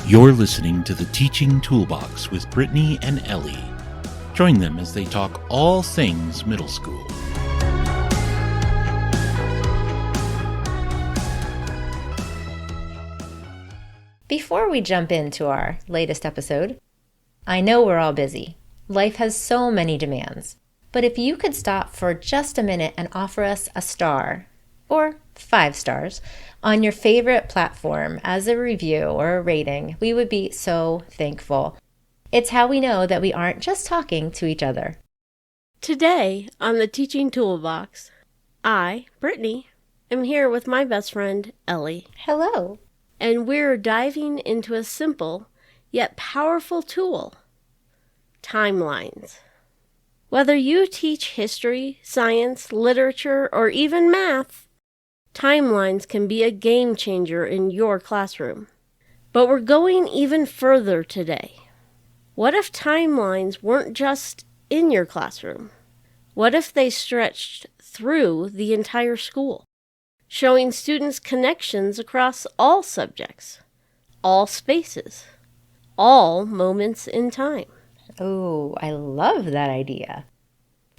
You're listening to the Teaching Toolbox with Brittany and Ellie. Join them as they talk all things middle school. Before we jump into our latest episode, I know we're all busy. Life has so many demands. But if you could stop for just a minute and offer us a star, or 5 stars, on your favorite platform as a review or a rating, we would be so thankful. It's how we know that we aren't just talking to each other. Today on the Teaching Toolbox, I, Brittany, am here with my best friend, Ellie. Hello. And we're diving into a simple yet powerful tool, timelines. Whether you teach history, science, literature, or even math, timelines can be a game changer in your classroom. But we're going even further today. What if timelines weren't just in your classroom? What if they stretched through the entire school, showing students connections across all subjects, all spaces, all moments in time? Oh, I love that idea.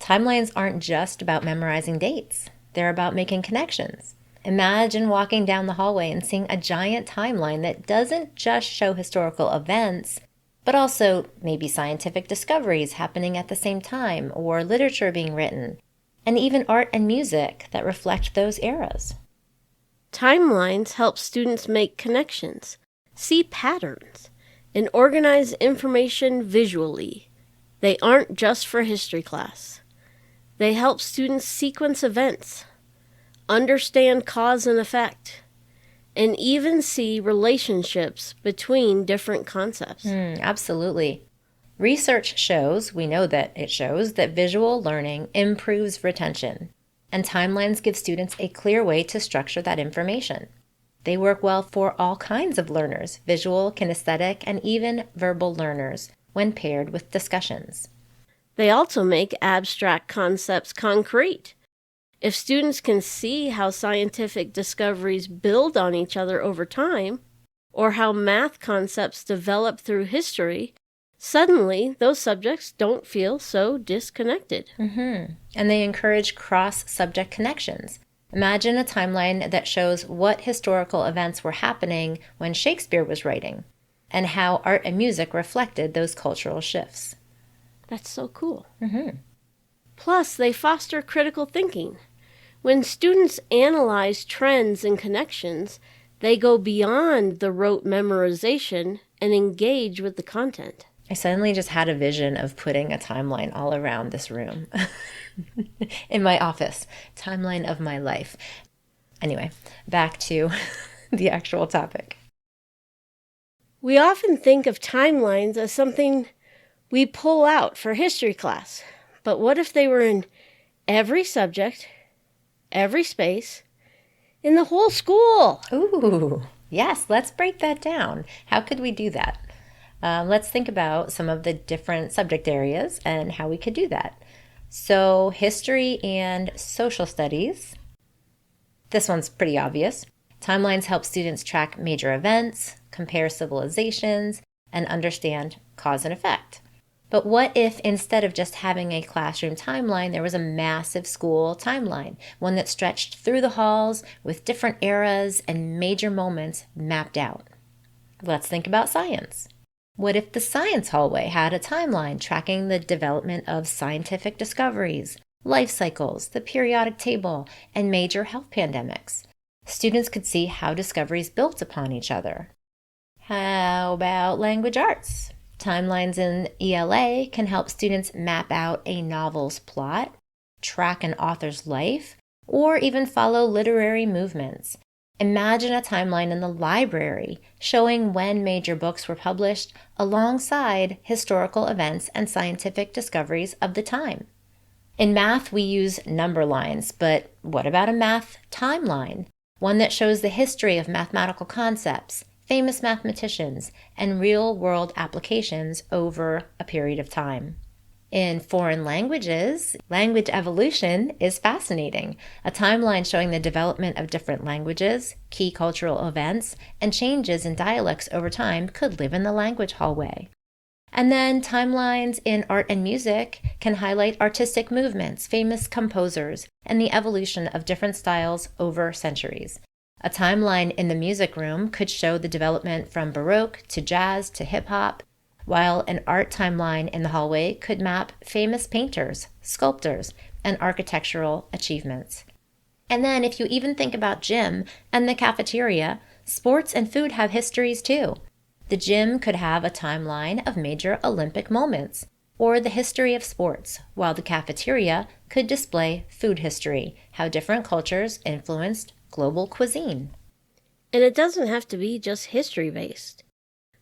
Timelines aren't just about memorizing dates. They're about making connections. Imagine walking down the hallway and seeing a giant timeline that doesn't just show historical events, but also maybe scientific discoveries happening at the same time, or literature being written, and even art and music that reflect those eras. Timelines help students make connections, see patterns, and organize information visually. They aren't just for history class. They help students sequence events, understand cause and effect, and even see relationships between different concepts. Absolutely. Research shows, we know that it shows, that visual learning improves retention, and timelines give students a clear way to structure that information. They work well for all kinds of learners, visual, kinesthetic, and even verbal learners, when paired with discussions. They also make abstract concepts concrete. If students can see how scientific discoveries build on each other over time, or how math concepts develop through history, suddenly those subjects don't feel so disconnected. And they encourage cross-subject connections. Imagine a timeline that shows what historical events were happening when Shakespeare was writing, and how art and music reflected those cultural shifts. That's so cool. Plus, they foster critical thinking. When students analyze trends and connections, they go beyond the rote memorization and engage with the content. I suddenly just had a vision of putting a timeline all around this room. In my office. Timeline of my life. Anyway, back to the actual topic. We often think of timelines as something we pull out for history class. But what if they were in every subject, every space, in the whole school? Ooh, yes, let's break that down. How could we do that? Let's think about some of the different subject areas and how we could do that. So, history and social studies. This one's pretty obvious. Timelines help students track major events, compare civilizations, and understand cause and effect. But what if instead of just having a classroom timeline, there was a massive school timeline, one that stretched through the halls with different eras and major moments mapped out? Let's think about science. What if the science hallway had a timeline tracking the development of scientific discoveries, life cycles, the periodic table, and major health pandemics? Students could see how discoveries built upon each other. How about language arts? Timelines in ELA can help students map out a novel's plot, track an author's life, or even follow literary movements. Imagine a timeline in the library showing when major books were published alongside historical events and scientific discoveries of the time. In math, we use number lines, but what about a math timeline? One that shows the history of mathematical concepts, famous mathematicians, and real-world applications over a period of time. In foreign languages, language evolution is fascinating. A timeline showing the development of different languages, key cultural events, and changes in dialects over time could live in the language hallway. And then timelines in art and music can highlight artistic movements, famous composers, and the evolution of different styles over centuries. A timeline in the music room could show the development from Baroque to jazz to hip-hop, while an art timeline in the hallway could map famous painters, sculptors, and architectural achievements. And then if you even think about gym and the cafeteria, sports and food have histories too. The gym could have a timeline of major Olympic moments, or the history of sports, while the cafeteria could display food history, how different cultures influenced global cuisine. And it doesn't have to be just history-based.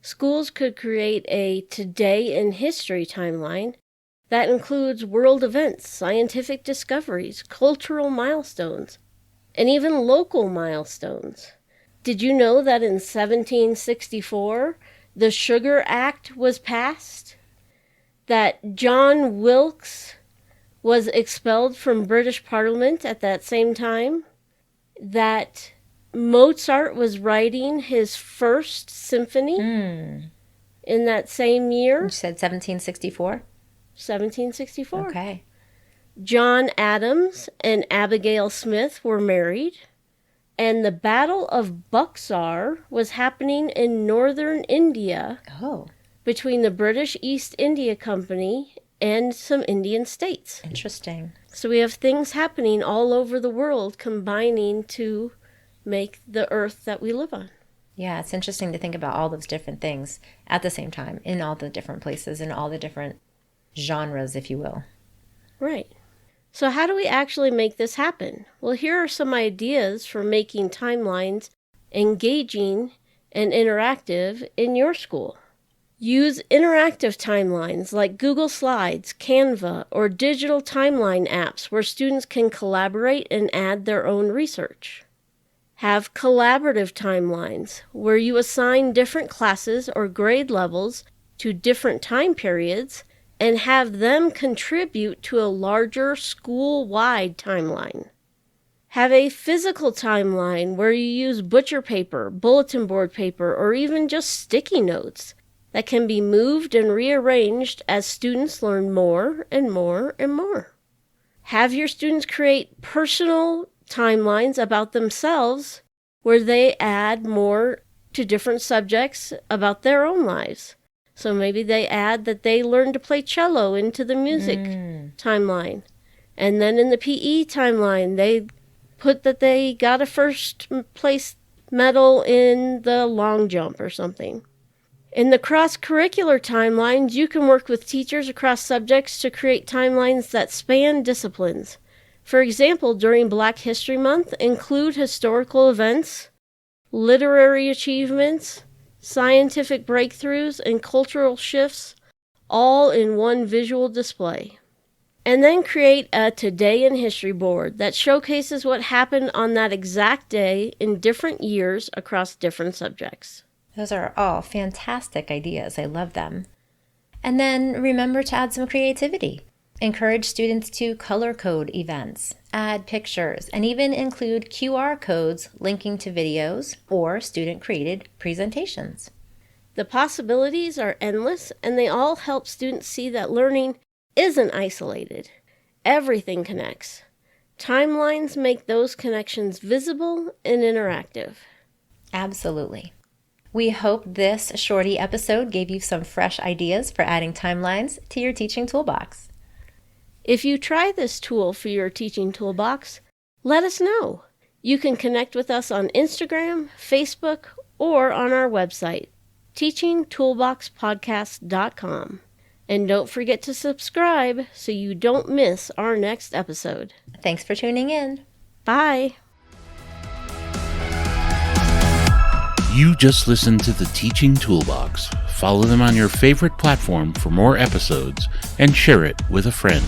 Schools could create a Today in History timeline that includes world events, scientific discoveries, cultural milestones, and even local milestones. Did you know that in 1764, the Sugar Act was passed? That John Wilkes was expelled from British Parliament at that same time? That Mozart was writing his first symphony in that same year? You said 1764? 1764. Okay. John Adams and Abigail Smith were married, and the Battle of Buxar was happening in northern India between the British East India Company and some Indian states. Interesting. So we have things happening all over the world combining to make the earth that we live on. Yeah, it's interesting to think about all those different things at the same time in all the different places and all the different genres, if you will. Right. So how do we actually make this happen? Well, here are some ideas for making timelines engaging and interactive in your school. Use interactive timelines like Google Slides, Canva, or digital timeline apps where students can collaborate and add their own research. Have collaborative timelines where you assign different classes or grade levels to different time periods and have them contribute to a larger school-wide timeline. Have a physical timeline where you use butcher paper, bulletin board paper, or even just sticky notes that can be moved and rearranged as students learn more and more and more. Have your students create personal timelines about themselves where they add more to different subjects about their own lives. So maybe they add that they learned to play cello into the music timeline. And then in the PE timeline, they put that they got a first place medal in the long jump or something. In the cross-curricular timelines, you can work with teachers across subjects to create timelines that span disciplines. For example, during Black History Month, include historical events, literary achievements, scientific breakthroughs, and cultural shifts, all in one visual display. And then create a Today in History board that showcases what happened on that exact day in different years across different subjects. Those are all fantastic ideas. I love them. And then remember to add some creativity. Encourage students to color code events, add pictures, and even include QR codes linking to videos or student-created presentations. The possibilities are endless, and they all help students see that learning isn't isolated. Everything connects. Timelines make those connections visible and interactive. Absolutely. We hope this shorty episode gave you some fresh ideas for adding timelines to your teaching toolbox. If you try this tool for your teaching toolbox, let us know. You can connect with us on Instagram, Facebook, or on our website, teachingtoolboxpodcast.com. And don't forget to subscribe so you don't miss our next episode. Thanks for tuning in. Bye. You just listened to the Teaching Toolbox. Follow them on your favorite platform for more episodes and share it with a friend.